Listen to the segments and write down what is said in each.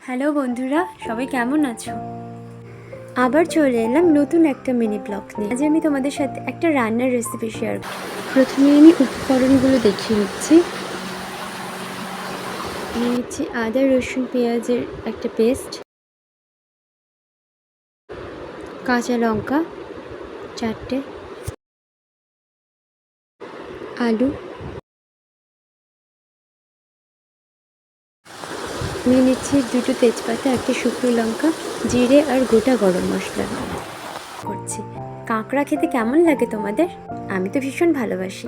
Hello বন্ধুরা, সবাই কেমন আছো? আবার চলে এলাম নতুন একটা মিনি ব্লগ নিয়ে। আজ আমি তোমাদের সাথে একটা রান্নার রেসিপি শেয়ার করব। প্রথমে আমি উপকরণগুলো দেখিয়ে নিচ্ছি। নিয়েছি আদা রসুন পেঁয়াজের একটা পেস্ট, কাঁচা লঙ্কা 4টে, আলু, নিয়ে নিচ্ছি 2টো তেজপাতা, একটা শুকনো লঙ্কা, জিরে আর গোটা গরম মশলা করছি। কাঁকড়া খেতে কেমন লাগে তোমাদের? আমি তো ভীষণ ভালোবাসি,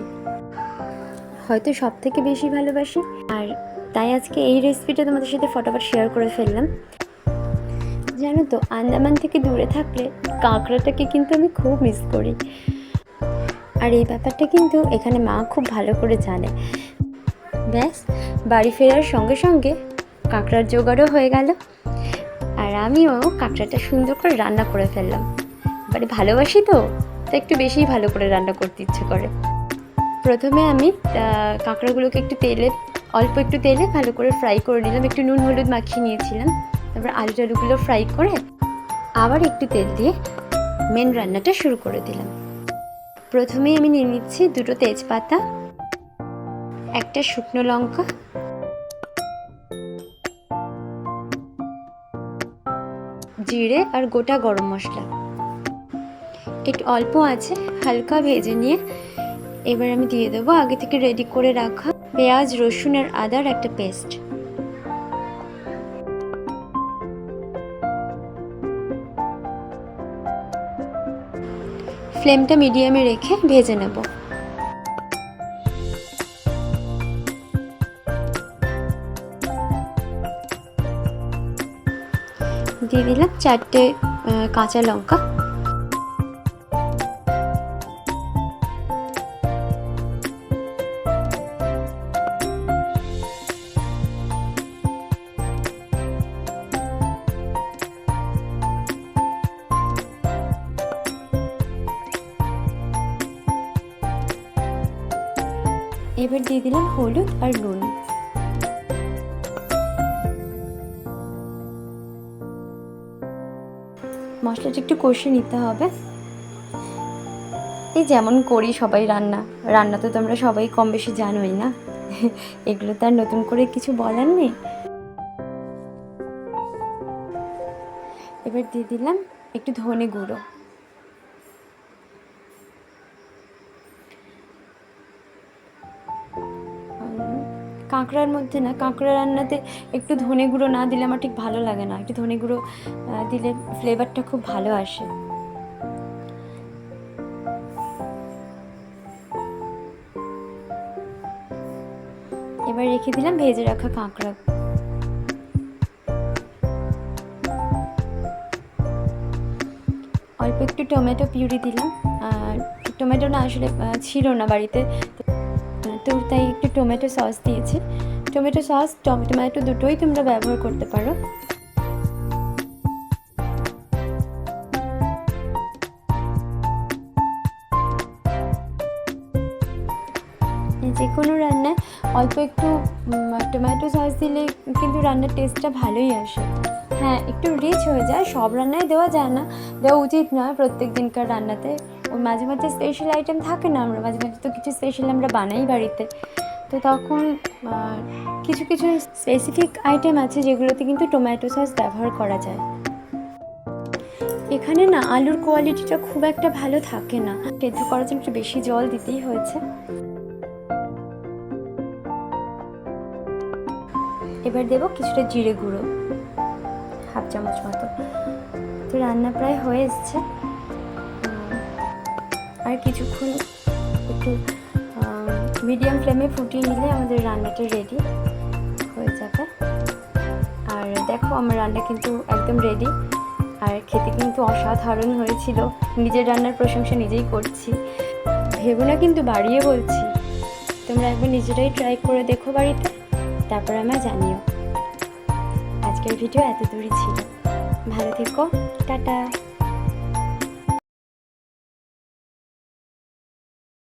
হয়তো সব থেকে বেশি ভালোবাসি, আর তাই আজকে এই রেসিপিটা তোমাদের সাথে ফটাফট শেয়ার করে ফেললাম। জানো তো, আন্দামান থেকে দূরে থাকলে কাঁকড়াটাকে কিন্তু আমি খুব মিস করি, আর এই ব্যাপারটা কিন্তু এখানে মা খুব ভালো করে জানে। ব্যাস, বাড়ি ফেরার সঙ্গে সঙ্গে কাঁকড়ার জোগাড়ও হয়ে গেল, আর আমিও কাঁকড়াটা সুন্দর করে রান্না করে ফেললাম। এবারে ভালোবাসি তো একটু বেশিই ভালো করে রান্না করতে ইচ্ছে করে। প্রথমে আমি কাঁকড়াগুলোকে অল্প একটু তেলে ভালো করে ফ্রাই করে নিলাম, একটু নুন হলুদ মাখিয়ে নিয়েছিলাম। তারপর আলুগুলো ফ্রাই করে আবার একটু তেল দিয়ে মেন রান্নাটা শুরু করে দিলাম। প্রথমেই আমি নিয়ে নিচ্ছি 2টো তেজপাতা, একটা শুকনো লঙ্কা, জিরে আর গোটা গরম মশলা। একটু অল্প আছে হালকা ভেজে নিয়ে এবার আমি দিয়ে দেবো আগে থেকে রেডি করে রাখা পেঁয়াজ রসুন আর আদার একটা পেস্ট। ফ্লেমটা মিডিয়ামে রেখে ভেজে নেব। দিয়ে দিলাম 4টে কাঁচা লঙ্কা, এবার দিয়ে দিলাম হলুদ আর নুন। মশলাটা একটু কষিয়ে নিতে হবে, এই যেমন করি সবাই রান্না তো তোমরা সবাই কম বেশি জানোই না, এগুলো তো আর নতুন করে কিছু বলার নেই। এবার দিয়ে দিলাম একটু ধনে গুঁড়ো, কাঁকড়া রান্নাতে একটু ধনে গুঁড়ো না দিলে আমার ঠিক ভালো লাগে না, একটু ধনে গুঁড়ো দিলে ফ্লেভারটা খুব ভালো আসে। এবার রেখে দিলাম ভেজে রাখা কাঁকড়া। অল্প একটু টমেটো পিউরি দিলাম, আর টমেটো না আসলে ছিল না বাড়িতে, তো তাই একটু টমেটো সস দিয়েছি। টমেটো সস টমেটো দুটোই তোমরা ব্যবহার করতে পারো। যে কোনো রান্নায় অল্প একটু টমেটো সস দিলে কিন্তু রান্নার টেস্টটা ভালোই আসে। হ্যাঁ, একটু রিচ হয়ে যায়, সব রান্নায় দেওয়া যায় না, দেওয়া উচিত নয় প্রত্যেক দিনকার রান্নাতে। ওই মাঝে মাঝে স্পেশাল আইটেম থাকে না, আমরা মাঝে মাঝে তো কিছু স্পেশাল আমরা বানাই বাড়িতে, তো তখন কিছু কিছু স্পেসিফিক আইটেম আছে যেগুলোতে কিন্তু টমেটো সস ব্যবহার করা যায়। এখানে না আলুর কোয়ালিটিটা খুব একটা ভালো থাকে না, সেদ্ধ করার জন্য একটু বেশি জল দিতেই হয়েছে। এবার দেবো কিছুটা জিরে গুঁড়ো, হাফ চামচ মতো। তো রান্না প্রায় হয়ে এসছে, আর কিছুক্ষণ একটু মিডিয়াম ফ্লেমে ফুটিয়ে নিলে আমাদের রান্নাটা রেডি হয়ে যাবে। আর দেখো, আমার রান্না কিন্তু একদম রেডি, আর খেতে কিন্তু অসাধারণ হয়েছিল। নিজের রান্নার প্রশংসা নিজেই করছি, ভেবো না কিন্তু বাড়িয়ে বলছি। তোমরা একবার নিজেরাই ট্রাই করে দেখো বাড়িতে, তারপর আমায় জানিও। আজকের ভিডিও এত দূরই ছিল, ভালো থেকো, টাটা।